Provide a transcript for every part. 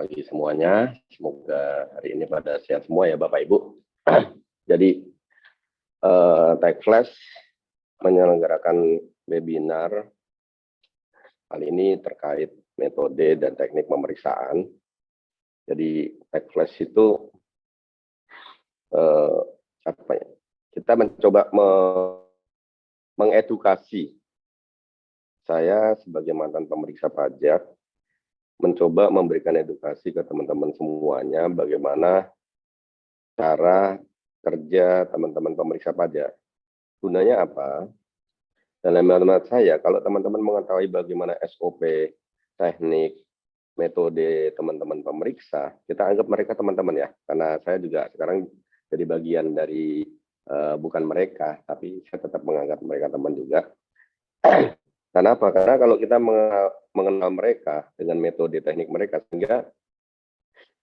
pagi semuanya. Semoga hari ini pada sehat semua ya Bapak Ibu. Jadi Tech Flash menyelenggarakan webinar kali ini terkait metode dan teknik pemeriksaan. Jadi Tech Flash itu kita mencoba mengedukasi. Saya sebagai mantan pemeriksa pajak mencoba memberikan edukasi ke teman-teman semuanya bagaimana cara kerja teman-teman pemeriksa pajak. Gunanya apa? Dalam hemat saya, kalau teman-teman mengetahui bagaimana SOP, teknik, metode teman-teman pemeriksa, kita anggap mereka teman-teman ya. Karena saya juga sekarang jadi bagian dari bukan mereka, tapi saya tetap menganggap mereka teman juga. Kenapa? Karena kalau kita mengenal mereka dengan metode teknik mereka, sehingga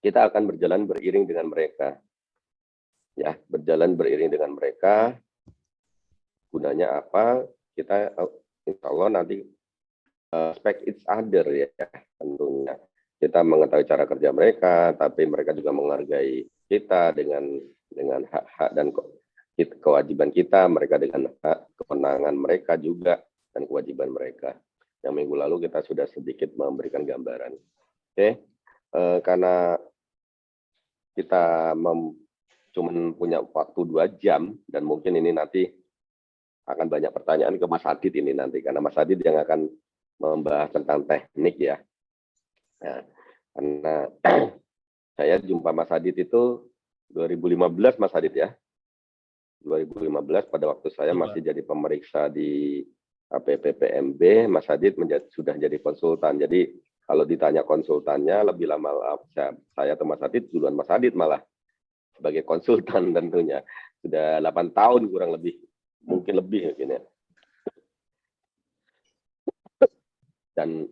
kita akan berjalan beriring dengan mereka. Ya, berjalan beriring dengan mereka. Gunanya apa? Kita insya Allah nanti respect each other ya, tentunya. Kita mengetahui cara kerja mereka, tapi mereka juga menghargai kita dengan hak-hak dan kewajiban kita, mereka dengan hak kewenangan mereka juga dan kewajiban mereka. Yang minggu lalu kita sudah sedikit memberikan gambaran. Oke, karena kita cuma punya waktu 2 jam dan mungkin ini nanti akan banyak pertanyaan ke Mas Adit ini nanti, karena Mas Adit yang akan membahas tentang teknik ya. Nah, karena saya jumpa Mas Adit itu 2015 Mas Adit ya. 2015 pada waktu saya masih jadi pemeriksa di APPPMB, Mas Adit sudah jadi konsultan. Jadi kalau ditanya konsultannya lebih lama saya atau Mas Adit, duluan Mas Adit malah sebagai konsultan tentunya. Sudah 8 tahun kurang lebih, mungkin lebih mungkin ya. Dan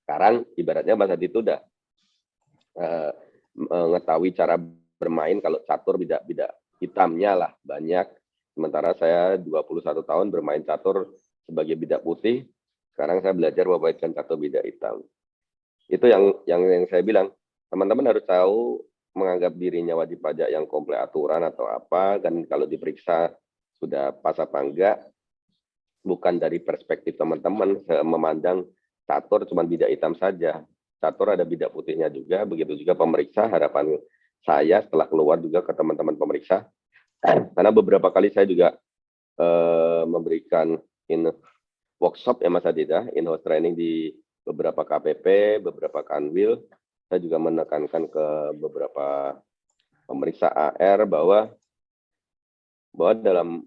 sekarang ibaratnya Mas Adit itu udah mengetahui cara bermain. Kalau catur bida hitamnya lah banyak. Sementara saya 21 tahun bermain catur sebagai bidak putih, sekarang saya belajar memainkan catur bidak hitam. Itu yang saya bilang, teman-teman harus tahu menganggap dirinya wajib pajak yang komplek aturan atau apa, dan kalau diperiksa sudah pas apa enggak, bukan dari perspektif teman-teman memandang catur cuma bidak hitam saja. Catur ada bidak putihnya juga, begitu juga pemeriksa. Harapan saya setelah keluar juga ke teman-teman pemeriksa, karena beberapa kali saya juga memberikan workshop ya Mas Adit ya, in-house training di beberapa KPP, beberapa kanwil. Saya juga menekankan ke beberapa pemeriksa AR bahwa dalam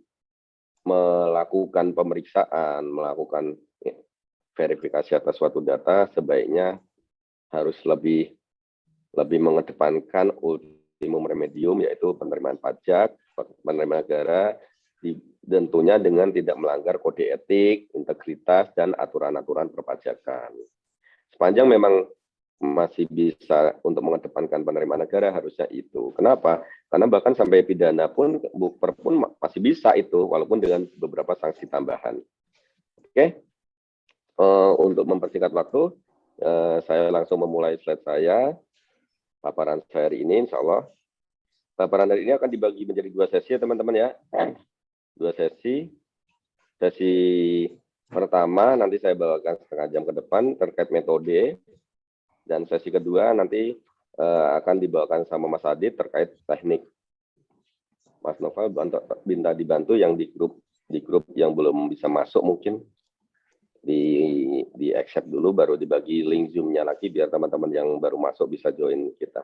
melakukan pemeriksaan, melakukan verifikasi atas suatu data, sebaiknya harus lebih mengedepankan ultimum remedium, yaitu penerimaan pajak, penerimaan negara, tentunya dengan tidak melanggar kode etik, integritas, dan aturan-aturan perpajakan. Sepanjang memang masih bisa untuk mengedepankan penerimaan negara, harusnya itu. Kenapa? Karena bahkan sampai pidana pun, bukper pun masih bisa itu, walaupun dengan beberapa sanksi tambahan. Oke, untuk mempersingkat waktu, saya langsung memulai slide saya. Paparan saya hari ini, insya Allah. Paparan hari ini akan dibagi menjadi 2 sesi ya teman-teman ya. 2 sesi. Sesi pertama nanti saya bawakan setengah jam ke depan terkait metode. Dan sesi kedua nanti akan dibawakan sama Mas Adit terkait teknik. Mas Nova minta dibantu yang di grup yang belum bisa masuk mungkin di accept dulu, baru dibagi link Zoom-nya lagi biar teman-teman yang baru masuk bisa join kita.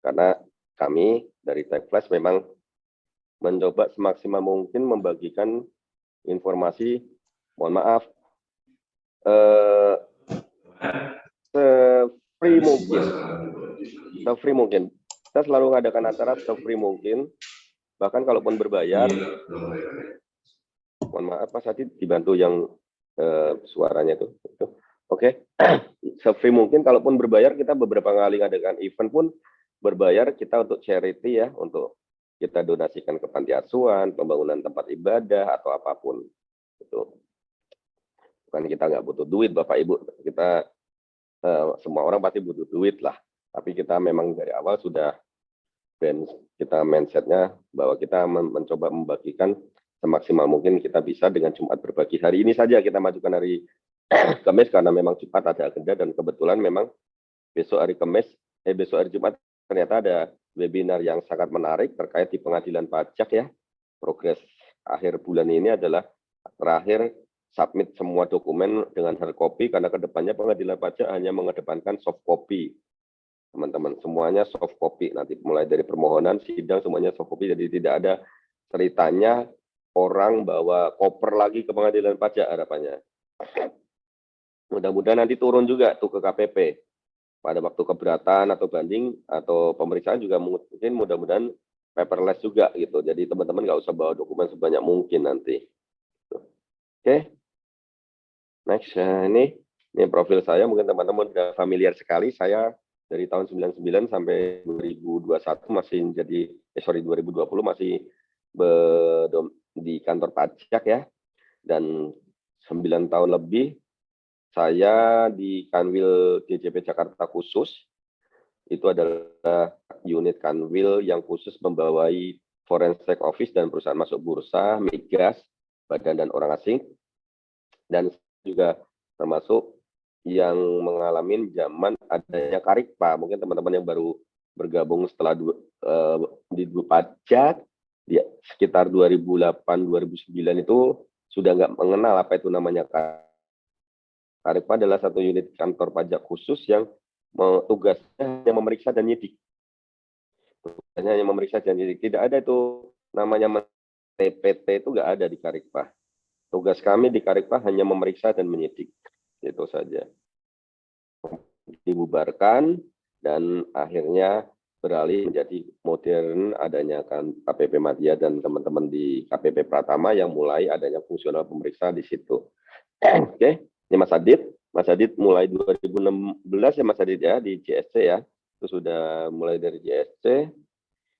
Karena kami dari Tech Flash memang mencoba semaksimal mungkin membagikan informasi, mohon maaf, se-free mungkin. Kita selalu mengadakan acara se-free mungkin, bahkan kalaupun berbayar, mohon maaf Mas Adi dibantu yang suaranya itu. Oke. Se-free mungkin, kalaupun berbayar, kita beberapa kali mengadakan event pun berbayar kita untuk charity ya, untuk kita donasikan ke panti asuhan, pembangunan tempat ibadah atau apapun. Itu bukan kita nggak butuh duit Bapak Ibu, kita semua orang pasti butuh duit lah. Tapi kita memang dari awal sudah brand kita mindsetnya bahwa kita mencoba membagikan semaksimal mungkin kita bisa dengan Jumat berbagi. Hari ini saja kita majukan hari Kamis karena memang Jumat ada agenda dan kebetulan memang besok hari besok hari Jumat ternyata ada webinar yang sangat menarik terkait di pengadilan pajak ya. Progres akhir bulan ini adalah terakhir submit semua dokumen dengan hard copy karena kedepannya pengadilan pajak hanya mengedepankan soft copy. Teman-teman, semuanya soft copy nanti mulai dari permohonan, sidang semuanya soft copy, jadi tidak ada ceritanya orang bawa koper lagi ke pengadilan pajak harapannya. Mudah-mudahan nanti turun juga tuh ke KPP pada waktu keberatan atau banding atau pemeriksaan juga mungkin mudah-mudahan paperless juga gitu. Jadi teman-teman nggak usah bawa dokumen sebanyak mungkin nanti. Oke, next ini profil saya mungkin teman-teman sudah familiar sekali. Saya dari tahun 99 sampai 2021 masih jadi 2020 masih di kantor pajak ya, dan 9 tahun lebih saya di Kanwil DJP Jakarta khusus. Itu adalah unit Kanwil yang khusus membawai forensic office dan perusahaan masuk bursa, migas, badan dan orang asing, dan juga termasuk yang mengalami zaman adanya Karikpa. Mungkin teman-teman yang baru bergabung setelah di pajak di sekitar 2008-2009 itu sudah nggak mengenal apa itu namanya Karikpa. Adalah satu unit kantor pajak khusus yang tugasnya hanya memeriksa dan nyidik. Tugasnya hanya memeriksa dan nyidik. Tidak ada itu namanya TPT, itu nggak ada di Karikpa. Tugas kami di Karikpa hanya memeriksa dan menyidik. Itu saja. Dibubarkan dan akhirnya beralih menjadi modern adanya kan KPP Madya dan teman-teman di KPP Pratama yang mulai adanya fungsional pemeriksa di situ. Oke, ini Mas Adit. Mas Adit mulai 2016 ya Mas Adit ya di JSC ya. Itu sudah mulai dari JSC,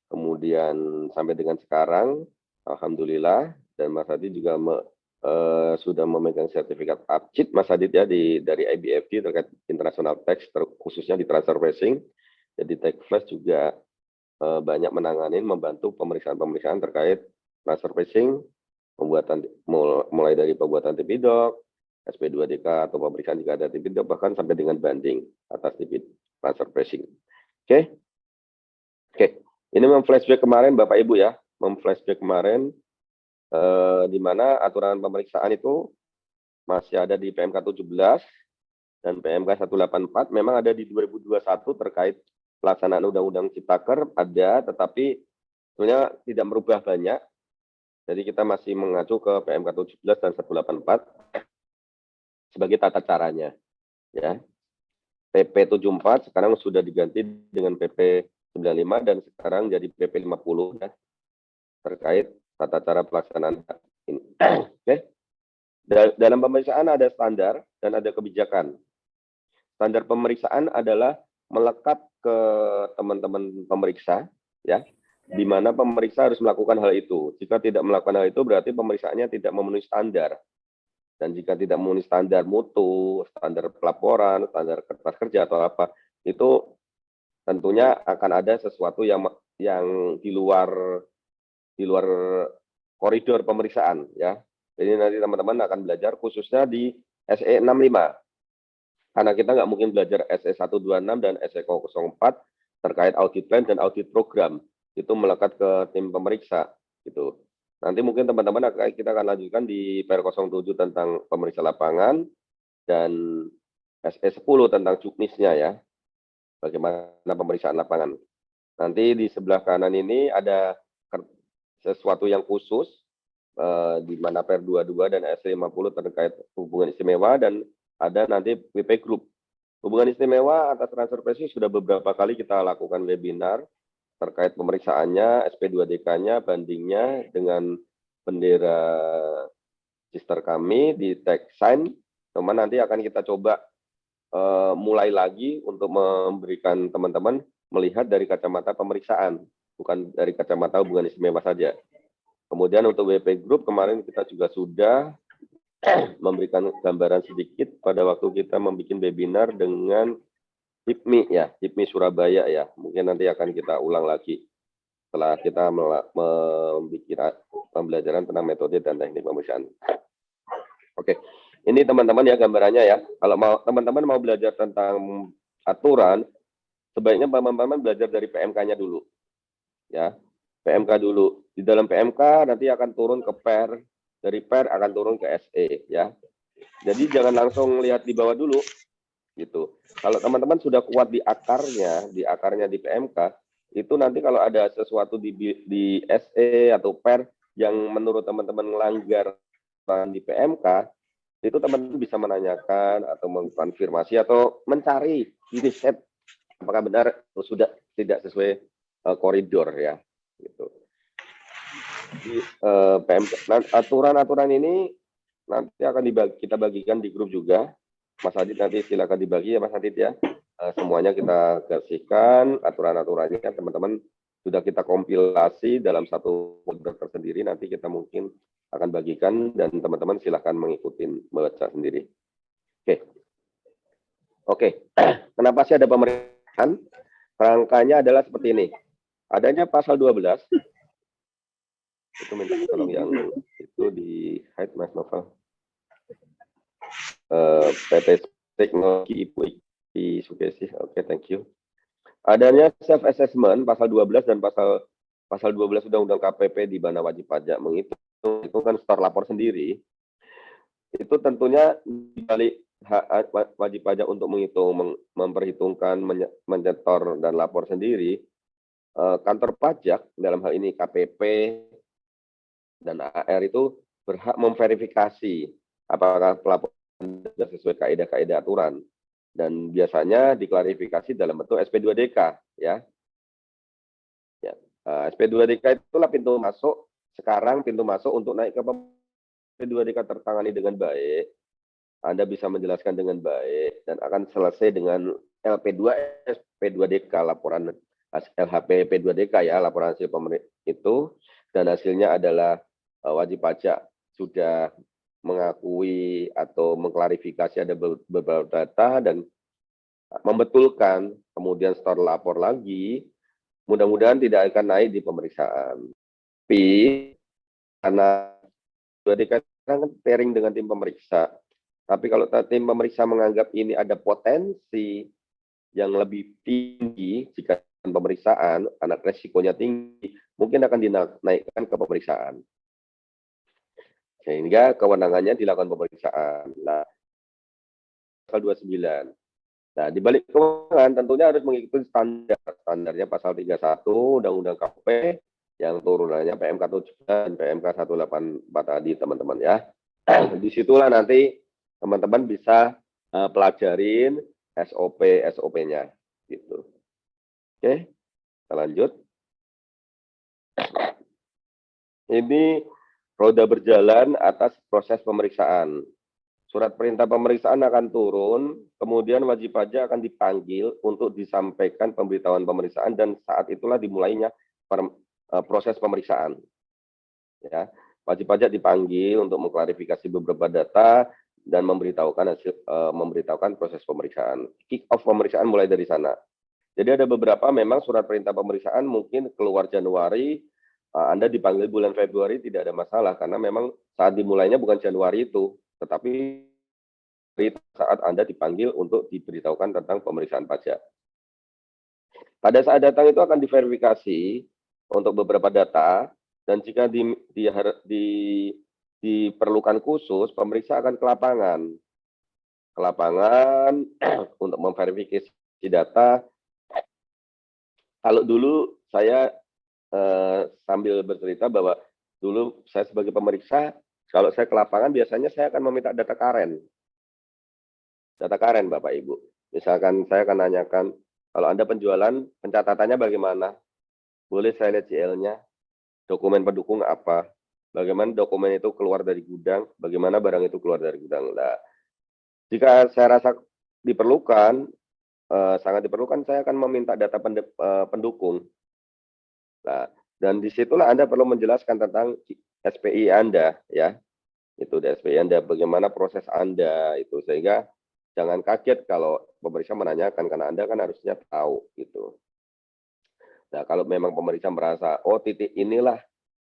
kemudian sampai dengan sekarang, alhamdulillah. Dan Mas Adit juga sudah memegang sertifikat APCIT Mas Adit ya dari IBFD terkait international tax khususnya di transfer pricing. Jadi tax flash juga banyak menangani membantu pemeriksaan terkait transfer pricing, pembuatan mulai dari pembuatan TPDoc, SP2DK atau pemeriksaan jika ada TPDoc bahkan sampai dengan banding atas TP transfer pricing. Oke. Ini memflashback kemarin Bapak Ibu ya, memflashback kemarin di mana aturan pemeriksaan itu masih ada di PMK 17 dan PMK 184 memang ada di 2021 terkait pelaksanaan Undang-Undang Ciptaker ada, tetapi sebenarnya tidak merubah banyak. Jadi kita masih mengacu ke PMK 17 dan 184 sebagai tata caranya. Ya. PP 74 sekarang sudah diganti dengan PP 95 dan sekarang jadi PP 50 ya, terkait tata cara pelaksanaan ini. Oke. Dalam pemeriksaan ada standar dan ada kebijakan. Standar pemeriksaan adalah melekat ke teman-teman pemeriksa, ya, di mana pemeriksa harus melakukan hal itu. Jika tidak melakukan hal itu, berarti pemeriksaannya tidak memenuhi standar. Dan jika tidak memenuhi standar mutu, standar pelaporan, standar kertas kerja atau apa, itu tentunya akan ada sesuatu yang di luar koridor pemeriksaan ya. Jadi nanti teman-teman akan belajar khususnya di SE 65. Karena kita nggak mungkin belajar SE 126 dan SE 04 terkait audit plan dan audit program. Itu melekat ke tim pemeriksa gitu. Nanti mungkin teman-teman kita akan lanjutkan di PR 07 tentang pemeriksa lapangan dan SE 10 tentang juknisnya ya. Bagaimana pemeriksaan lapangan. Nanti di sebelah kanan ini ada sesuatu yang khusus di mana PR 22 dan SE 50 terkait hubungan istimewa dan ada nanti WP Group. Hubungan istimewa atas transfer pricing sudah beberapa kali kita lakukan webinar terkait pemeriksaannya, SP2DK-nya, bandingnya dengan bendera sister kami di tag sign. Teman nanti akan kita coba mulai lagi untuk memberikan teman-teman melihat dari kacamata pemeriksaan, bukan dari kacamata hubungan istimewa saja. Kemudian untuk WP Group kemarin kita juga sudah memberikan gambaran sedikit pada waktu kita membuat webinar dengan HIPMI ya, HIPMI Surabaya ya. Mungkin nanti akan kita ulang lagi setelah kita membuat pembelajaran tentang metode dan teknik pemeriksaan. Oke, ini teman-teman ya gambarannya ya. Kalau teman-teman mau belajar tentang aturan, sebaiknya teman-teman belajar dari PMK-nya dulu. Ya, PMK dulu. Di dalam PMK nanti akan turun ke PER, dari PER akan turun ke SE ya. Jadi jangan langsung lihat di bawah dulu gitu. Kalau teman-teman sudah kuat di akarnya di PMK, itu nanti kalau ada sesuatu di SE atau PER yang menurut teman-teman melanggar di PMK, itu teman-teman bisa menanyakan atau mengkonfirmasi atau mencari di riset apakah benar atau sudah tidak sesuai koridor ya gitu. Di PMK aturan-aturan ini nanti akan kita bagikan di grup juga. Mas Adit nanti silakan dibagi ya Mas Adit ya. Semuanya kita bersihkan aturan-aturannya teman-teman sudah kita kompilasi dalam satu folder tersendiri, nanti kita mungkin akan bagikan dan teman-teman silahkan mengikuti membaca sendiri. Oke. Kenapa sih ada pemeriksaan? Rangkanya adalah seperti ini. Adanya pasal 12. Itu minta tolong yang itu di hide Mas Novel. PT Teknologi Ibu Sukesi. Oke, thank you. Adanya self assessment pasal 12 dan pasal 12 Undang-Undang KPP di mana wajib pajak menghitung store lapor sendiri. Itu tentunya dibalik wajib pajak untuk menghitung, memperhitungkan, menyetor dan lapor sendiri, kantor pajak dalam hal ini KPP dan AR itu berhak memverifikasi apakah pelaporan sudah sesuai kaidah-kaidah aturan, dan biasanya diklarifikasi dalam bentuk SP2DK ya. SP2DK itulah pintu masuk sekarang, pintu masuk untuk naik ke SP2DK tertangani dengan baik. Anda bisa menjelaskan dengan baik dan akan selesai dengan LP2 SP2DK, laporan LHP P2DK ya, laporan hasil pemeriksaan itu, dan hasilnya adalah wajib pajak sudah mengakui atau mengklarifikasi ada beberapa data dan membetulkan, kemudian store lapor lagi, mudah-mudahan tidak akan naik di pemeriksaan. Tapi karena sudah dikatakan pairing dengan tim pemeriksa, tapi kalau tim pemeriksa menganggap ini ada potensi yang lebih tinggi jika pemeriksaan, karena resikonya tinggi, mungkin akan dinaikkan ke pemeriksaan. Sehingga kewenangannya dilakukan pemeriksaan. Nah, pasal 29. Nah, di balik kewenangan tentunya harus mengikuti standar. Standarnya pasal 31 Undang-Undang KPP yang turunannya PMK 7 dan PMK 184 tadi teman-teman ya. Disitulah nanti teman-teman bisa pelajarin SOP-nya gitu. Oke, kita lanjut. Ini roda berjalan atas proses pemeriksaan. Surat perintah pemeriksaan akan turun, kemudian wajib pajak akan dipanggil untuk disampaikan pemberitahuan pemeriksaan, dan saat itulah dimulainya proses pemeriksaan. Ya, wajib pajak dipanggil untuk mengklarifikasi beberapa data dan memberitahukan proses pemeriksaan. Kick off pemeriksaan mulai dari sana. Jadi ada beberapa memang surat perintah pemeriksaan mungkin keluar Januari, Anda dipanggil bulan Februari tidak ada masalah karena memang saat dimulainya bukan Januari itu, tetapi saat Anda dipanggil untuk diberitahukan tentang pemeriksaan pajak. Pada saat datang itu akan diverifikasi untuk beberapa data, dan jika diperlukan khusus, pemeriksa akan ke lapangan untuk memverifikasi data. Kalau dulu saya sambil bercerita bahwa dulu saya sebagai pemeriksa, kalau saya ke lapangan biasanya saya akan meminta data karen. Data karen Bapak Ibu. Misalkan saya akan nanyakan, kalau Anda penjualan, pencatatannya bagaimana? Boleh saya lihat JL-nya? Dokumen pendukung apa? Bagaimana dokumen itu keluar dari gudang? Bagaimana barang itu keluar dari gudang? Nah, jika saya rasa diperlukan, sangat diperlukan, saya akan meminta data pendukung. Nah, dan disitulah Anda perlu menjelaskan tentang SPI Anda, ya. itu di SPI Anda, bagaimana proses Anda itu, sehingga jangan kaget kalau pemeriksa menanyakan, karena Anda kan harusnya tahu gitu. Nah, kalau memang pemeriksa merasa, oh titik inilah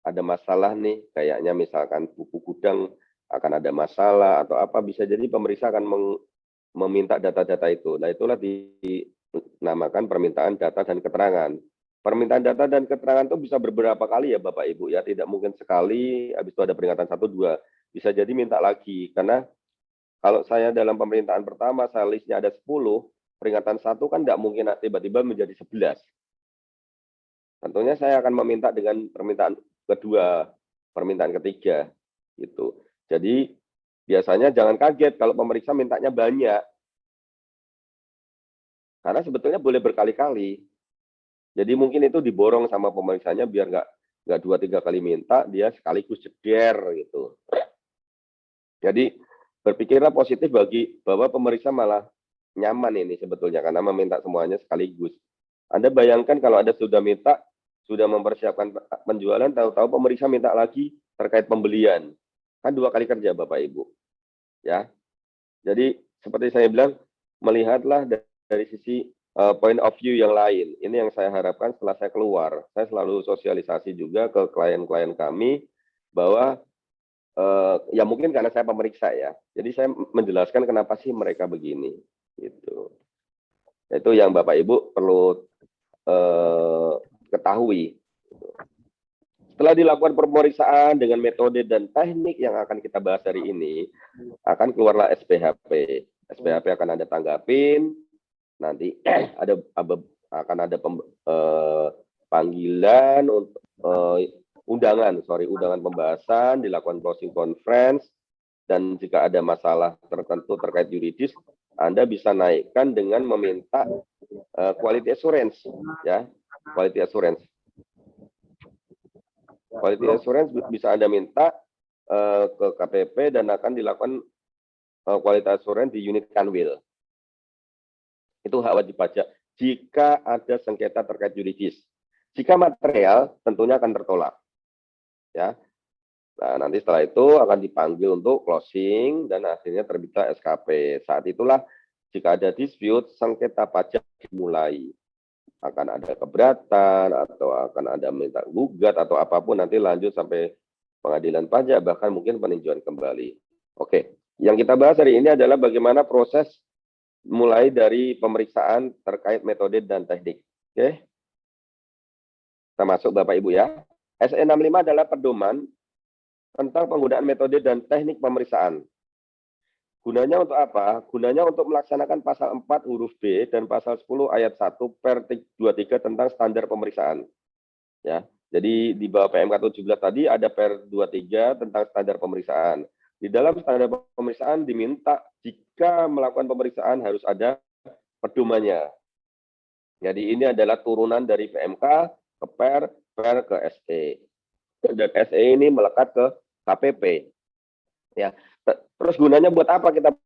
ada masalah nih, kayaknya misalkan buku gudang akan ada masalah atau apa, bisa jadi pemeriksa akan meminta data-data itu. Nah, itulah dinamakan permintaan data dan keterangan. Permintaan data dan keterangan itu bisa beberapa kali ya Bapak Ibu ya, tidak mungkin sekali, habis itu ada peringatan 1, 2. Bisa jadi minta lagi, karena kalau saya dalam pemerintahan pertama, saya listnya ada 10, peringatan 1 kan tidak mungkin tiba-tiba menjadi 11. Tentunya saya akan meminta dengan permintaan kedua, permintaan ketiga, gitu. Jadi biasanya jangan kaget kalau pemeriksa mintanya banyak, karena sebetulnya boleh berkali-kali. Jadi mungkin itu diborong sama pemeriksanya biar nggak 2-3 kali minta, dia sekaligus jeder gitu. Jadi berpikirlah positif bahwa pemeriksa malah nyaman ini sebetulnya karena meminta semuanya sekaligus. Anda bayangkan kalau Anda sudah minta, sudah mempersiapkan penjualan, tahu-tahu pemeriksa minta lagi terkait pembelian. Kan 2 kali kerja Bapak Ibu. Ya. Jadi seperti saya bilang, melihatlah dari sisi point of view yang lain. Ini yang saya harapkan setelah saya keluar. Saya selalu sosialisasi juga ke klien-klien kami bahwa ya mungkin karena saya pemeriksa ya. Jadi saya menjelaskan kenapa sih mereka begini gitu. Itu yang Bapak Ibu perlu ketahui. Setelah dilakukan pemeriksaan dengan metode dan teknik yang akan kita bahas hari ini, akan keluarlah SPHP. SPHP akan ada tanggapin, nanti akan ada panggilan untuk undangan pembahasan, dilakukan closing conference, dan jika ada masalah tertentu terkait yuridis, Anda bisa naikkan dengan meminta quality assurance, ya, quality assurance. Quality assurance bisa Anda minta ke KPP dan akan dilakukan quality assurance di unit Kanwil. Itu hak wajib pajak jika ada sengketa terkait yuridis. Jika material, tentunya akan tertolak. Ya. Nah, nanti setelah itu akan dipanggil untuk closing dan akhirnya terbitlah SKP. Saat itulah jika ada dispute, sengketa pajak dimulai. Akan ada keberatan atau akan ada minta gugat atau apapun, nanti lanjut sampai pengadilan pajak, bahkan mungkin peninjauan kembali. Oke, yang kita bahas hari ini adalah bagaimana proses mulai dari pemeriksaan terkait metode dan teknik. Oke, kita masuk Bapak Ibu ya. SE 65 adalah pedoman tentang penggunaan metode dan teknik pemeriksaan. Gunanya untuk apa? Gunanya untuk melaksanakan pasal 4 huruf B dan pasal 10 ayat 1 per 23 tentang standar pemeriksaan. Ya. Jadi di bawah PMK 17 tadi ada per 23 tentang standar pemeriksaan. Di dalam standar pemeriksaan diminta jika melakukan pemeriksaan harus ada pedomannya. Jadi ini adalah turunan dari PMK ke per ke SE. Dan SE ini melekat ke KPP. Ya. Terus gunanya buat apa kita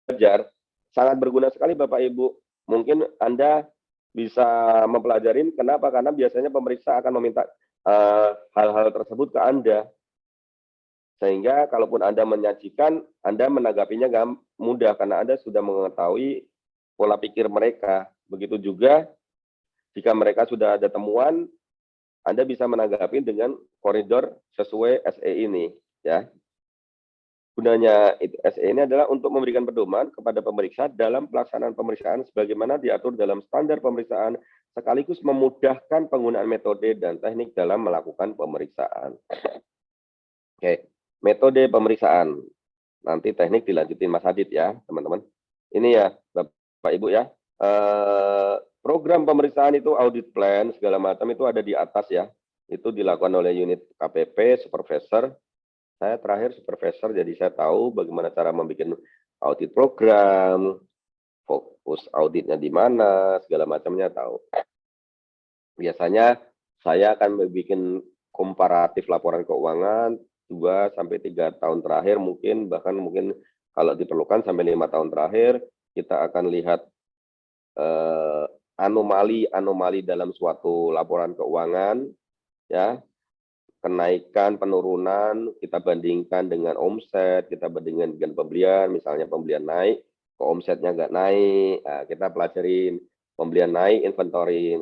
belajar? Sangat berguna sekali Bapak Ibu. Mungkin Anda bisa mempelajari kenapa? Karena biasanya pemeriksa akan meminta hal-hal tersebut ke Anda. Sehingga kalaupun Anda menyajikan, Anda menanggapinya mudah karena Anda sudah mengetahui pola pikir mereka. Begitu juga jika mereka sudah ada temuan, Anda bisa menanggapi dengan koridor sesuai SE ini, ya. Gunanya SE ini adalah untuk memberikan pedoman kepada pemeriksa dalam pelaksanaan pemeriksaan sebagaimana diatur dalam standar pemeriksaan, sekaligus memudahkan penggunaan metode dan teknik dalam melakukan pemeriksaan. Oke, metode pemeriksaan. Nanti teknik dilanjutin Mas Adit ya, teman-teman. Ini ya, Bapak Ibu ya. Program pemeriksaan itu audit plan, segala macam itu ada di atas ya. Itu dilakukan oleh unit KPP, supervisor. Saya terakhir supervisor, jadi saya tahu bagaimana cara membuat audit program, fokus auditnya di mana, segala macamnya tahu. Biasanya saya akan membuat komparatif laporan keuangan 2-3 tahun terakhir, bahkan mungkin kalau diperlukan sampai 5 tahun terakhir, kita akan lihat anomali dalam suatu laporan keuangan, ya. kenaikan, penurunan, kita bandingkan dengan omset, kita bandingkan dengan pembelian, misalnya pembelian naik, kok omsetnya nggak naik, nah, kita pelajarin, pembelian naik, inventory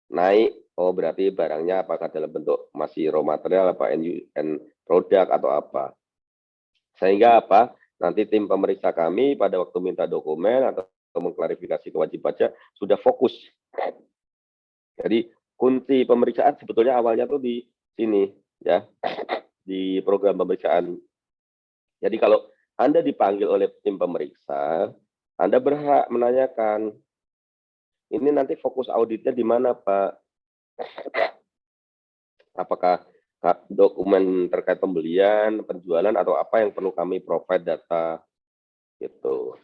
naik, oh berarti barangnya apakah dalam bentuk masih raw material, apa end product atau apa. Sehingga apa? Nanti tim pemeriksa kami pada waktu minta dokumen atau mengklarifikasi kewajiban pajak sudah fokus. Jadi kunci pemeriksaan sebetulnya awalnya tuh di sini ya, di program pemeriksaan. Jadi kalau Anda dipanggil oleh tim pemeriksa, Anda berhak menanyakan, ini nanti fokus auditnya di mana, Pak? Apakah dokumen terkait pembelian, penjualan, atau apa yang perlu kami provide data gitu.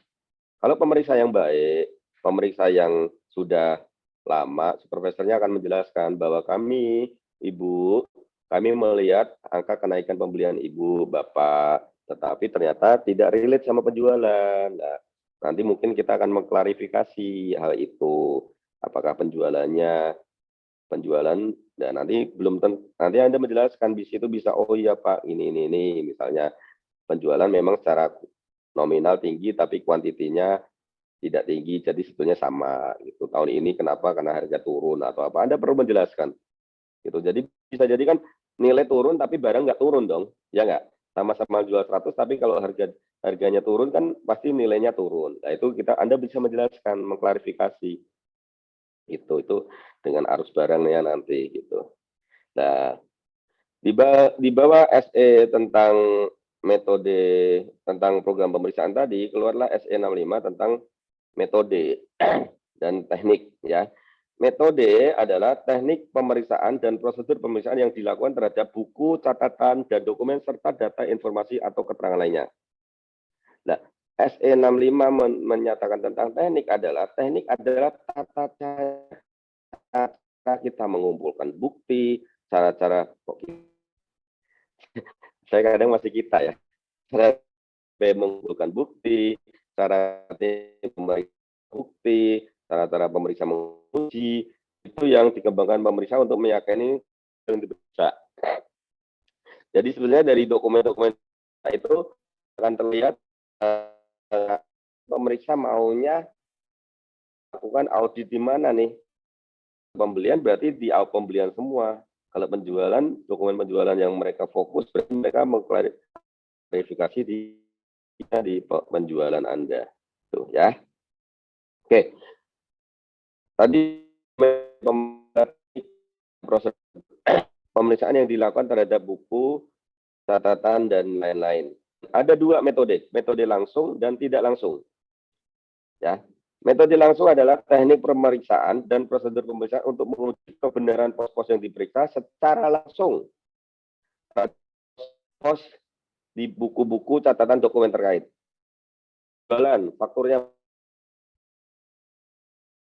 Kalau pemeriksa yang baik, pemeriksa yang sudah lama, supervisornya akan menjelaskan bahwa kami, Ibu, kami melihat angka kenaikan pembelian Ibu, Bapak, tetapi ternyata tidak relate sama penjualan. Nah, nanti mungkin kita akan mengklarifikasi hal itu. Apakah penjualan, dan nanti belum nanti Anda menjelaskan di situ bisa, oh iya Pak, ini, misalnya penjualan memang secara nominal tinggi, tapi kuantitinya tidak tinggi, jadi sebetulnya sama gitu. Tahun ini kenapa? Karena harga turun atau apa. Anda perlu menjelaskan gitu. Jadi bisa jadi kan nilai turun tapi barang nggak turun dong, ya nggak? Sama-sama jual 100 tapi kalau harganya turun kan pasti nilainya turun. Nah, itu Anda bisa menjelaskan, mengklarifikasi itu dengan arus barangnya nanti gitu. Nah, di bawah SE tentang metode tentang program pemeriksaan tadi, keluarlah SE 65 tentang metode dan teknik ya. Metode adalah teknik pemeriksaan dan prosedur pemeriksaan yang dilakukan terhadap buku, catatan, dan dokumen serta data informasi atau keterangan lainnya. Nah, SE 65 menyatakan tentang teknik adalah tata cara kita mengumpulkan bukti, cara-cara saya kadang masih kita ya, cara mengumpulkan bukti, cara memeriksa bukti, cara-cara pemeriksa menguji, itu yang dikembangkan pemeriksa untuk meyakini yang diperiksa. Jadi sebenarnya dari dokumen-dokumen itu akan terlihat pemeriksa maunya lakukan audit di mana nih. Pembelian berarti di pembelian semua. Kalau penjualan, dokumen penjualan yang mereka fokus, berarti mereka mengklarifikasi di penjualan Anda. Tuh ya. Oke. Tadi proses pemeriksaan yang dilakukan terhadap buku, catatan, dan lain-lain. Ada dua metode langsung dan tidak langsung. Ya, metode langsung adalah teknik pemeriksaan dan prosedur pemeriksaan untuk menguji kebenaran pos-pos yang diperiksa secara langsung. Pos di buku-buku catatan dokumen terkait. Jualan, fakturnya.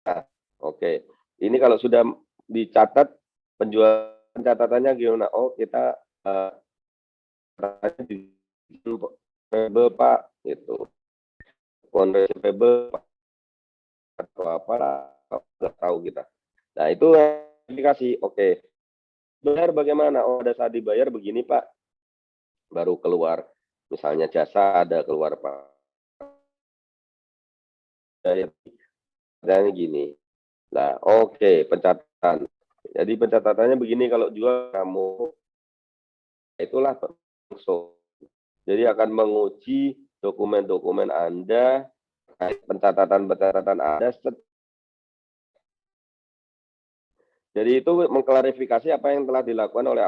Nah, oke. Ini kalau sudah dicatat penjualan catatannya gimana? Oh, kita di Pak itu. Receivable atau apa nggak tahu kita. Nah itu aplikasi, oke. Bayar bagaimana? Oh ada saat dibayar begini Pak, baru keluar. Misalnya jasa ada keluar Pak. Dan gini. Nah oke, pencatatan. Jadi pencatatannya begini, kalau jual kamu itulah langsung. Jadi akan menguji dokumen-dokumen Anda, pencatatan Anda. Jadi itu mengklarifikasi apa yang telah dilakukan oleh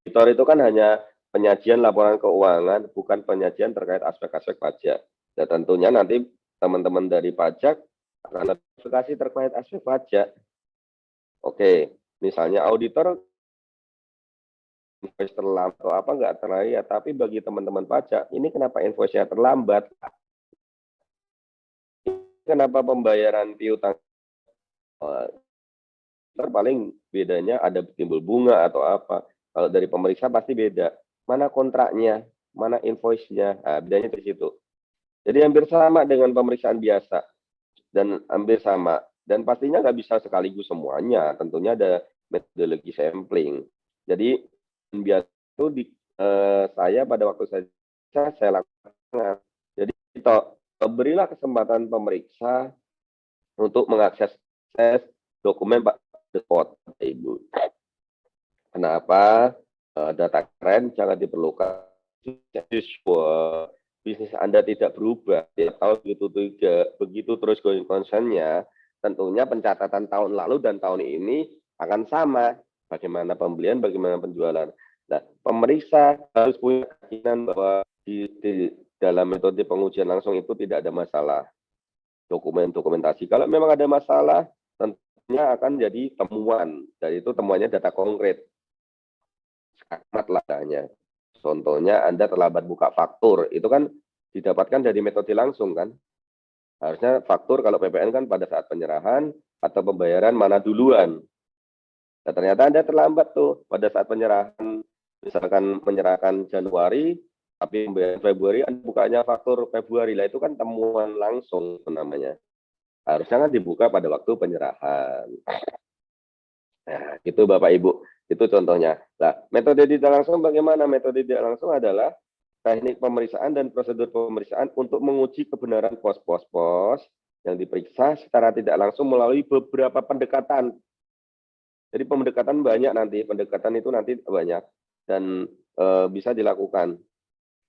auditor. Itu kan hanya penyajian laporan keuangan, bukan penyajian terkait aspek-aspek pajak. Dan tentunya nanti teman-teman dari pajak akan klarifikasi terkait aspek pajak. Oke, misalnya auditor invoice terlambat atau apa nggak terlayar, tapi bagi teman-teman pajak, ini kenapa invoice-nya terlambat? Kenapa pembayaran piutang paling bedanya ada timbul bunga atau apa. Kalau dari pemeriksa pasti beda. Mana kontraknya, mana invoice-nya. Nah, bedanya di situ. Jadi hampir sama dengan pemeriksaan biasa. Dan hampir sama. Dan pastinya nggak bisa sekaligus semuanya. Tentunya ada metodologi sampling. Jadi biasa itu saya pada waktu saya lakukan. Jadi berilah kesempatan pemeriksa untuk mengakses dokumen Pak Depot, Ibu. Kenapa? Data keren jangan diperlukan. Bisnis Anda tidak berubah tahun begitu terus going concern-nya, tentunya pencatatan tahun lalu dan tahun ini akan sama. Bagaimana pembelian, bagaimana penjualan. Nah, pemeriksa harus punya keyakinan bahwa di dalam metode pengujian langsung itu tidak ada masalah dokumentasi. Kalau memang ada masalah, tentunya akan jadi temuan. Dan itu temuannya data konkret. Amat ladanya. Contohnya Anda terlambat buka faktur, itu kan didapatkan dari metode langsung kan. Harusnya faktur kalau PPN kan pada saat penyerahan atau pembayaran mana duluan. Nah, ternyata Anda terlambat tuh pada saat penyerahan, misalkan menyerahkan Januari, tapi pembayaran Februari, Anda bukanya faktur Februari. Lah itu kan temuan langsung namanya. Harusnya kan dibuka pada waktu penyerahan. Nah, itu Bapak Ibu. Itu contohnya. Nah, metode tidak langsung bagaimana? Metode tidak langsung adalah teknik pemeriksaan dan prosedur pemeriksaan untuk menguji kebenaran pos-pos yang diperiksa secara tidak langsung melalui beberapa pendekatan. Jadi pendekatan banyak nanti, pendekatan itu nanti banyak dan bisa dilakukan.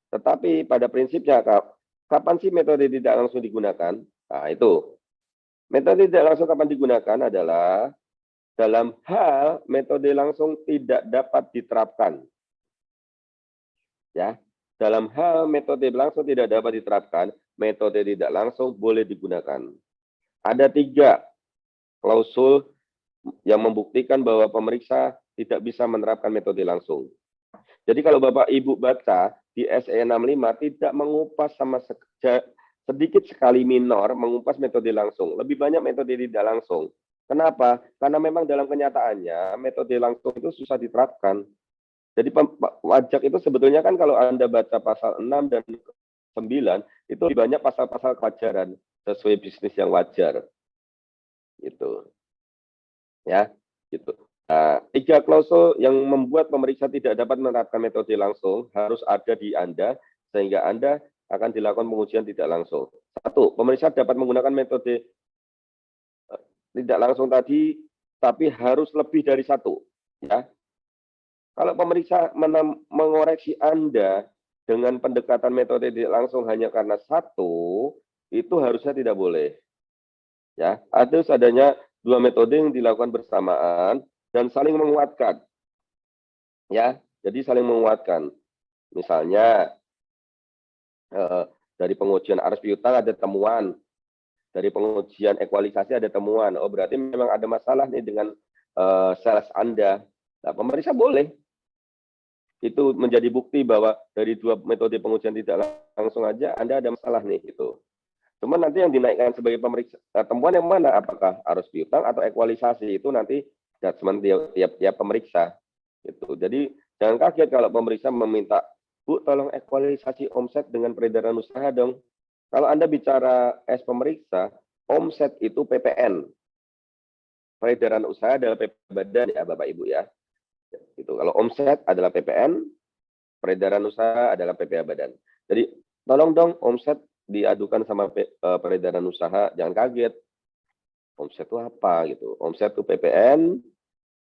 Tetapi pada prinsipnya, kapan sih metode tidak langsung digunakan? Nah, itu. Metode tidak langsung kapan digunakan adalah dalam hal metode langsung tidak dapat diterapkan. Ya, dalam hal metode langsung tidak dapat diterapkan, metode tidak langsung boleh digunakan. Ada 3 klausul yang membuktikan bahwa pemeriksa tidak bisa menerapkan metode langsung. Jadi kalau Bapak Ibu baca di SE 65 tidak mengupas sama sedikit sekali minor mengupas metode langsung. Lebih banyak metode tidak langsung. Kenapa? Karena memang dalam kenyataannya metode langsung itu susah diterapkan. Jadi pajak itu sebetulnya kan kalau Anda baca pasal 6 dan 9 itu lebih banyak pasal-pasal kewajaran sesuai bisnis yang wajar. Gitu. Ya, gitu. Nah, 3 klausul yang membuat pemeriksa tidak dapat menerapkan metode langsung harus ada di Anda sehingga Anda akan dilakukan pengujian tidak langsung. 1, pemeriksa dapat menggunakan metode tidak langsung tadi, tapi harus lebih dari 1. Ya. Kalau pemeriksa mengoreksi Anda dengan pendekatan metode tidak langsung hanya karena 1, itu harusnya tidak boleh. Ya, harus adanya 2 metode yang dilakukan bersamaan dan saling menguatkan. Ya, jadi saling menguatkan. Misalnya dari pengujian arus piutang ada temuan, dari pengujian ekualisasi ada temuan. Oh, berarti memang ada masalah nih dengan sales Anda. Nah, pemeriksa boleh. Itu menjadi bukti bahwa dari 2 metode pengujian tidak langsung aja Anda ada masalah nih gitu. Cuma nanti yang dinaikkan sebagai pemeriksa temuan yang mana? Apakah arus piutang atau ekualisasi? Itu nanti judgement tiap pemeriksa. Gitu. Jadi jangan kaget kalau pemeriksa meminta, Bu, tolong ekualisasi omset dengan peredaran usaha dong. Kalau Anda bicara pemeriksa, omset itu PPN. Peredaran usaha adalah PP badan ya Bapak Ibu ya. Gitu. Kalau omset adalah PPN, peredaran usaha adalah PPA badan. Jadi tolong dong omset diadukan sama peredaran usaha, jangan kaget. Omset itu apa gitu? Omset itu PPN,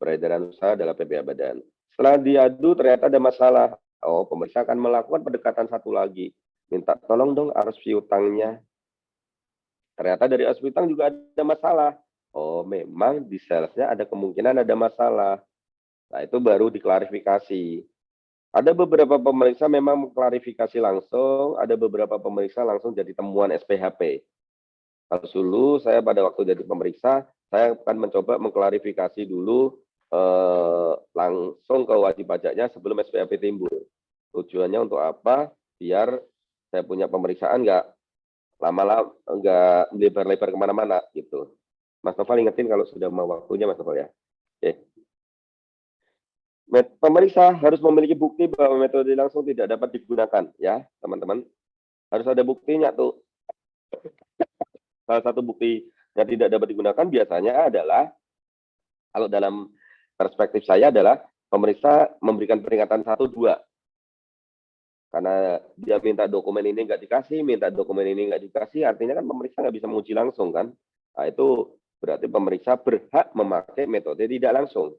peredaran usaha adalah PPA badan. Setelah diadu ternyata ada masalah. Oh, pemeriksa akan melakukan pendekatan satu lagi. Minta tolong dong arus piutangnya. Ternyata dari arus piutang juga ada masalah. Oh, memang di salesnya ada kemungkinan ada masalah. Nah, itu baru diklarifikasi. Ada beberapa pemeriksa memang mengklarifikasi langsung, ada beberapa pemeriksa langsung jadi temuan SPHP. Kalau dulu saya pada waktu jadi pemeriksa, saya akan mencoba mengklarifikasi dulu langsung ke wajib pajaknya sebelum SPHP timbul. Tujuannya untuk apa? Biar saya punya pemeriksaan nggak lama-lama, nggak lebar-lebar kemana-mana gitu. Mas Novel ingetin kalau sudah mau waktunya Mas Novel ya. Oke. Pemeriksa harus memiliki bukti bahwa metode langsung tidak dapat digunakan, ya teman-teman. Harus ada buktinya tuh. Salah satu bukti yang tidak dapat digunakan biasanya adalah kalau dalam perspektif saya adalah pemeriksa memberikan peringatan 1-2. Karena dia minta dokumen ini nggak dikasih, minta dokumen ini nggak dikasih, artinya kan pemeriksa nggak bisa menguji langsung kan. Nah, itu berarti pemeriksa berhak memakai metode tidak langsung.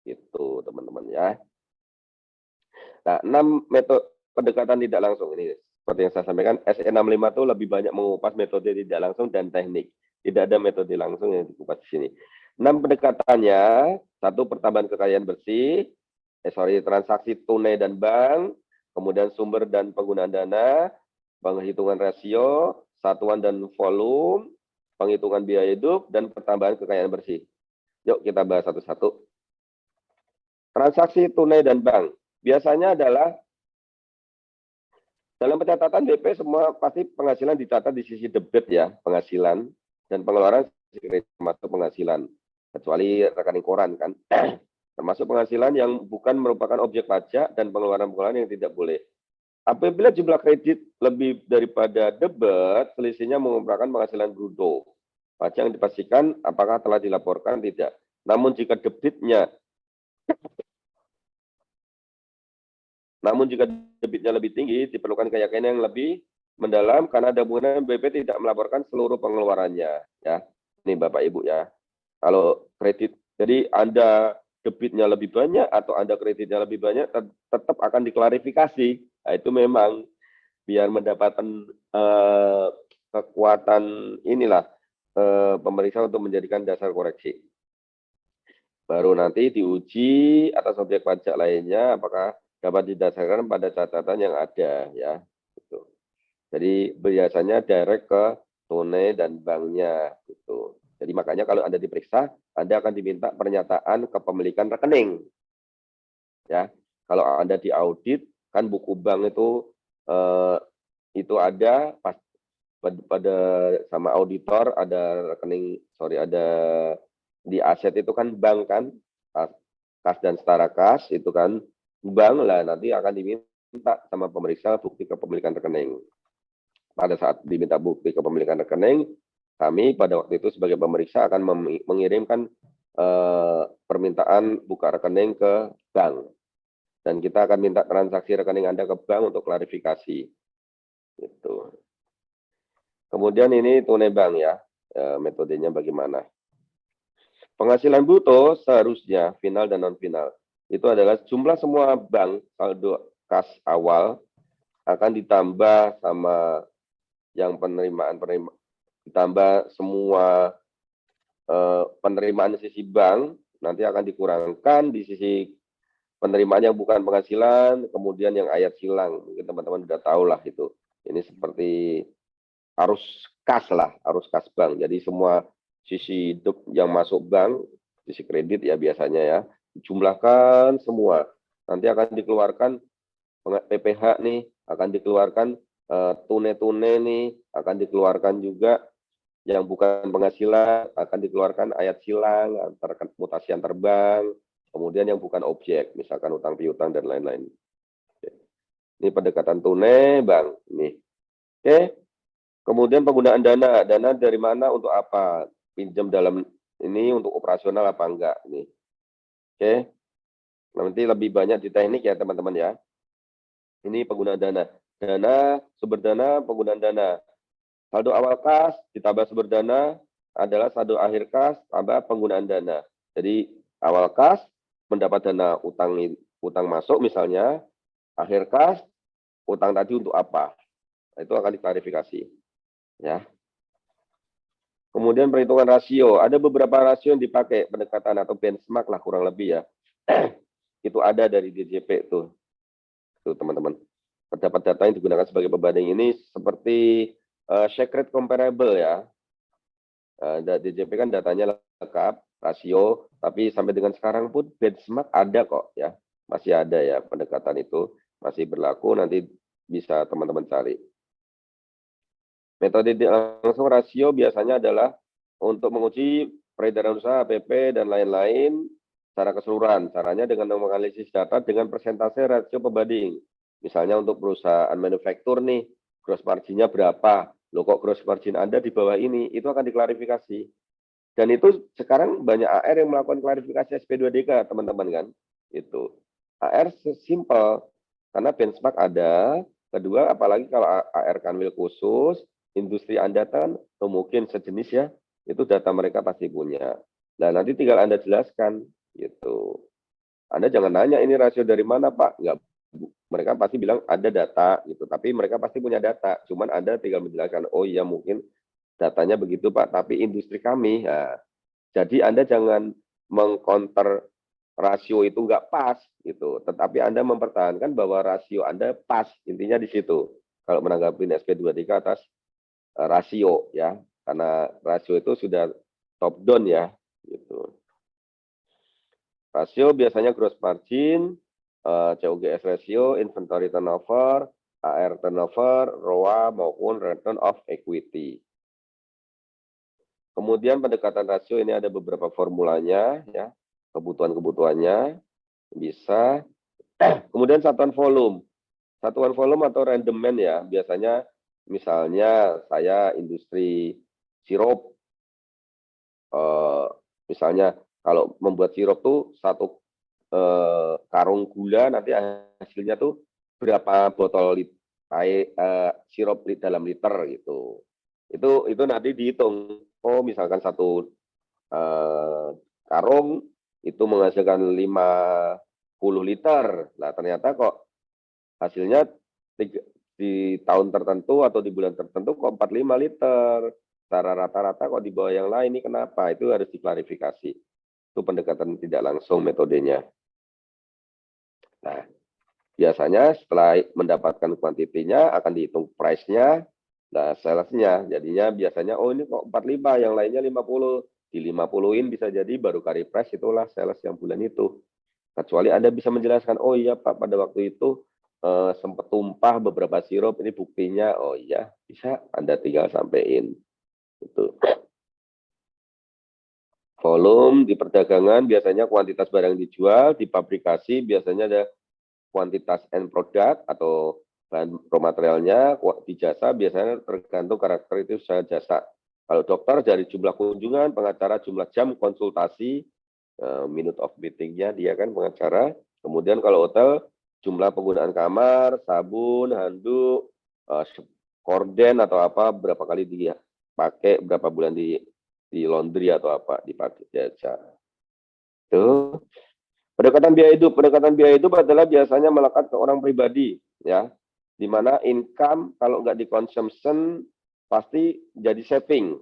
Gitu teman-teman ya. Nah, 6 metode pendekatan tidak langsung ini. Seperti yang saya sampaikan, SE65 itu lebih banyak mengupas metode tidak langsung dan teknik. Tidak ada metode langsung yang dikupas di sini. 6 pendekatannya, 1 pertambahan kekayaan bersih, transaksi tunai dan bank, kemudian sumber dan penggunaan dana, penghitungan rasio, satuan dan volume, penghitungan biaya hidup, dan pertambahan kekayaan bersih. Yuk kita bahas satu-satu. Transaksi tunai dan bank. Biasanya adalah dalam pencatatan BP semua pasti penghasilan dicatat di sisi debit ya, penghasilan, dan pengeluaran termasuk penghasilan, kecuali rekening koran kan, termasuk penghasilan yang bukan merupakan objek pajak dan pengeluaran-pengeluaran yang tidak boleh. Apabila jumlah kredit lebih daripada debit, selisihnya merupakan penghasilan bruto. Pajak yang dipastikan apakah telah dilaporkan tidak. Namun jika debitnya lebih tinggi, diperlukan keyakinan yang lebih mendalam karena ada hubungan BP tidak melaporkan seluruh pengeluarannya. Ya, ini Bapak Ibu ya. Kalau kredit, jadi Anda debitnya lebih banyak atau Anda kreditnya lebih banyak, tetap akan diklarifikasi. Nah, itu memang biar mendapatkan kekuatan inilah pemeriksa untuk menjadikan dasar koreksi. Baru nanti diuji atas objek pajak lainnya apakah dapat didasarkan pada catatan yang ada ya. Gitu. Jadi biasanya direct ke tunai dan banknya gitu. Jadi makanya kalau Anda diperiksa, Anda akan diminta pernyataan kepemilikan rekening. Ya. Kalau Anda diaudit, kan buku bank itu ada pada sama auditor ada rekening, ada di aset itu kan bank kan, kas dan setara kas itu kan bank lah, nanti akan diminta sama pemeriksa bukti kepemilikan rekening. Pada saat diminta bukti kepemilikan rekening, kami pada waktu itu sebagai pemeriksa akan mengirimkan permintaan buka rekening ke bank. Dan kita akan minta transaksi rekening Anda ke bank untuk klarifikasi. Gitu. Kemudian ini tunai bank ya, metodenya bagaimana. Penghasilan bruto seharusnya final dan non final itu adalah jumlah semua bank saldo kas awal akan ditambah sama yang penerimaan ditambah semua penerimaan di sisi bank, nanti akan dikurangkan di sisi penerimaan yang bukan penghasilan, kemudian yang ayat silang, mungkin teman-teman sudah tahu lah itu. Ini seperti arus kas lah, arus kas bank. Jadi semua sisi hidup yang masuk bank, sisi kredit ya biasanya ya, dijumlahkan semua. Nanti akan dikeluarkan PPH nih, akan dikeluarkan tunai-tunai nih, akan dikeluarkan juga yang bukan penghasilan, akan dikeluarkan ayat silang, mutasi antar bank, kemudian yang bukan objek, misalkan utang piutang dan lain-lain. Ini pendekatan tunai bank nih. Oke. Kemudian penggunaan dana dari mana untuk apa? Pinjam dalam ini untuk operasional apa enggak nih? Oke. Nanti lebih banyak di teknik ya teman-teman ya. Ini penggunaan dana. Sumber dana, penggunaan dana. Saldo awal kas ditambah sumber dana adalah saldo akhir kas tambah penggunaan dana. Jadi awal kas mendapat dana utang masuk misalnya, akhir kas utang tadi untuk apa? Itu akan diklarifikasi. Ya. Kemudian perhitungan rasio, ada beberapa rasio yang dipakai pendekatan atau benchmark lah kurang lebih ya. Itu ada dari DJP tuh teman-teman. Terdapat data yang digunakan sebagai pembanding ini seperti secret comparable ya. DJP kan datanya lengkap, rasio, tapi sampai dengan sekarang pun benchmark ada kok ya. Masih ada ya pendekatan itu, masih berlaku, nanti bisa teman-teman cari. Metode langsung rasio biasanya adalah untuk menguji peredaran usaha, PP, dan lain-lain secara keseluruhan. Caranya dengan menganalisis data dengan persentase rasio pembanding. Misalnya untuk perusahaan manufaktur nih, gross margin-nya berapa? Loh kok gross margin Anda di bawah ini? Itu akan diklarifikasi. Dan itu sekarang banyak AR yang melakukan klarifikasi SP2DK, teman-teman kan. Itu. AR simple, karena benchmark ada. Kedua, apalagi kalau AR kanwil khusus, industri Anda kan, atau mungkin sejenis ya, itu data mereka pasti punya. Nah, nanti tinggal Anda jelaskan, gitu. Anda jangan nanya ini rasio dari mana, Pak. Nggak, mereka pasti bilang ada data, gitu. Tapi mereka pasti punya data. Cuman Anda tinggal menjelaskan, oh iya mungkin datanya begitu, Pak. Tapi industri kami, ya. Jadi Anda jangan mengcounter rasio itu nggak pas, gitu. Tetapi Anda mempertahankan bahwa rasio Anda pas. Intinya di situ. Kalau menanggapi SP23 atas rasio, ya. Karena rasio itu sudah top down ya, gitu. Rasio biasanya gross margin, COGS ratio, inventory turnover, AR turnover, ROA maupun return of equity. Kemudian pendekatan rasio ini ada beberapa formulanya, ya, kebutuhan-kebutuhannya bisa. Kemudian satuan volume atau rendemen ya, biasanya misalnya saya industri sirup, misalnya kalau membuat sirup tuh satu karung gula nanti hasilnya tuh berapa botol sirup dalam liter gitu. Itu nanti dihitung. Oh, misalkan satu karung itu menghasilkan 50 liter. Nah, ternyata kok hasilnya di tahun tertentu atau di bulan tertentu kok 45 liter. Secara rata-rata kok di bawah yang lain, ini kenapa? Itu harus diklarifikasi. Itu pendekatan tidak langsung metodenya. Nah, biasanya setelah mendapatkan kuantitinya akan dihitung price-nya, nah sales-nya. Jadinya biasanya, oh ini kok 45, yang lainnya 50. Di 50-in bisa jadi baru carry price, itulah sales yang bulan itu. Kecuali Anda bisa menjelaskan, oh iya Pak, pada waktu itu sempat tumpah beberapa sirup, ini buktinya, oh iya, bisa Anda tinggal sampein. Itu. Volume di perdagangan biasanya kuantitas barang dijual, di pabrikasi biasanya ada kuantitas end product atau bahan raw materialnya. Di jasa biasanya tergantung karakter itu usaha jasa. Kalau dokter dari jumlah kunjungan, pengacara jumlah jam konsultasi, minute of meeting-nya dia kan pengacara. Kemudian kalau hotel jumlah penggunaan kamar, sabun, handuk, korden atau apa, berapa kali dia pakai, berapa bulan di laundry atau apa dipakai jasa. Itu pendekatan biaya hidup adalah biasanya melekat ke orang pribadi, ya, di mana income kalau nggak di-consumption pasti jadi saving,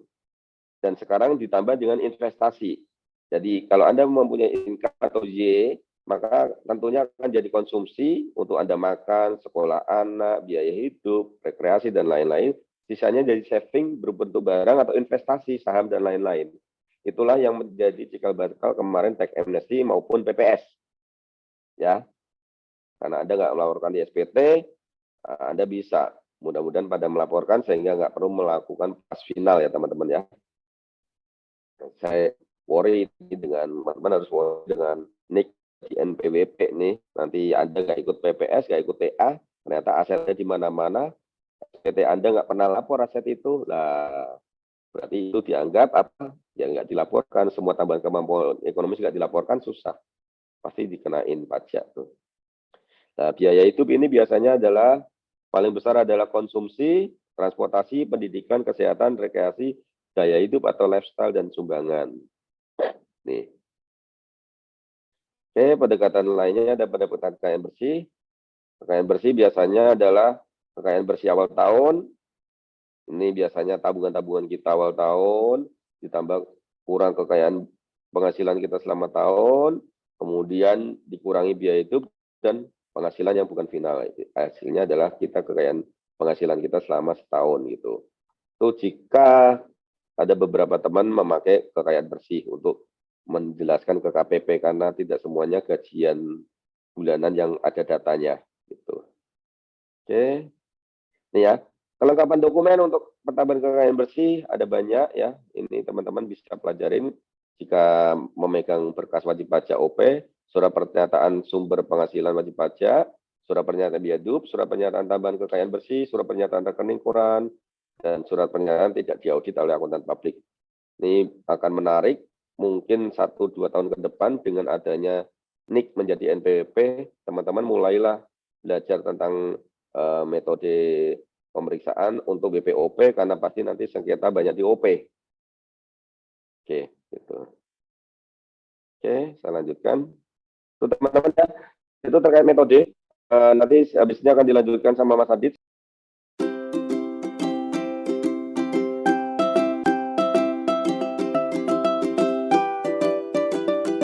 dan sekarang ditambah dengan investasi. Jadi kalau Anda mempunyai income atau Y, maka tentunya akan jadi konsumsi untuk Anda makan, sekolah anak, biaya hidup, rekreasi, dan lain-lain. Sisanya jadi saving berbentuk barang atau investasi, saham, dan lain-lain. Itulah yang menjadi cikal bakal kemarin tax amnesty maupun PPS. Ya, karena Anda nggak melaporkan di SPT, Anda bisa. Mudah-mudahan pada melaporkan sehingga nggak perlu melakukan pas final ya teman-teman ya. Saya worry dengan teman-teman harus worry dengan NIK di NPWP nih. Nanti Anda nggak ikut PPS, nggak ikut TA, ternyata asetnya di mana-mana. SPT Anda nggak pernah lapor aset itu, lah berarti itu dianggap apa? Ya nggak dilaporkan. Semua tambahan kemampuan ekonomis nggak dilaporkan, susah. Pasti dikenain pajak tuh. Nah, biaya hidup ini biasanya adalah paling besar adalah konsumsi, transportasi, pendidikan, kesehatan, rekreasi, gaya hidup atau lifestyle, dan sumbangan. Nih. Oke, pendekatan lainnya ada pendekatan kekayaan bersih. Kekayaan bersih biasanya adalah kekayaan bersih awal tahun. Ini biasanya tabungan-tabungan kita awal tahun, ditambah kurang kekayaan penghasilan kita selama tahun, kemudian dikurangi biaya hidup, dan penghasilan yang bukan final. Hasilnya adalah kita kekayaan penghasilan kita selama setahun gitu. Itu jika ada beberapa teman memakai kekayaan bersih untuk menjelaskan ke KPP, karena tidak semuanya gajian bulanan yang ada datanya gitu. Oke. Ini ya. Kelengkapan dokumen untuk penambahan kekayaan bersih ada banyak ya. Ini teman-teman bisa pelajarin jika memegang berkas wajib pajak OP, surat pernyataan sumber penghasilan wajib pajak, surat pernyataan biaya hidup, surat pernyataan tambahan kekayaan bersih, surat pernyataan rekening koran, dan surat pernyataan tidak diaudit oleh akuntan publik. Ini akan menarik, mungkin 1-2 tahun ke depan dengan adanya NIK menjadi NPWP, teman-teman mulailah belajar tentang metode pemeriksaan untuk BPOP, karena pasti nanti sengketa banyak di OP. Oke, gitu. Oke, saya lanjutkan. Itu teman-teman ya, itu terkait metode. Nanti habisnya akan dilanjutkan sama Mas Adit.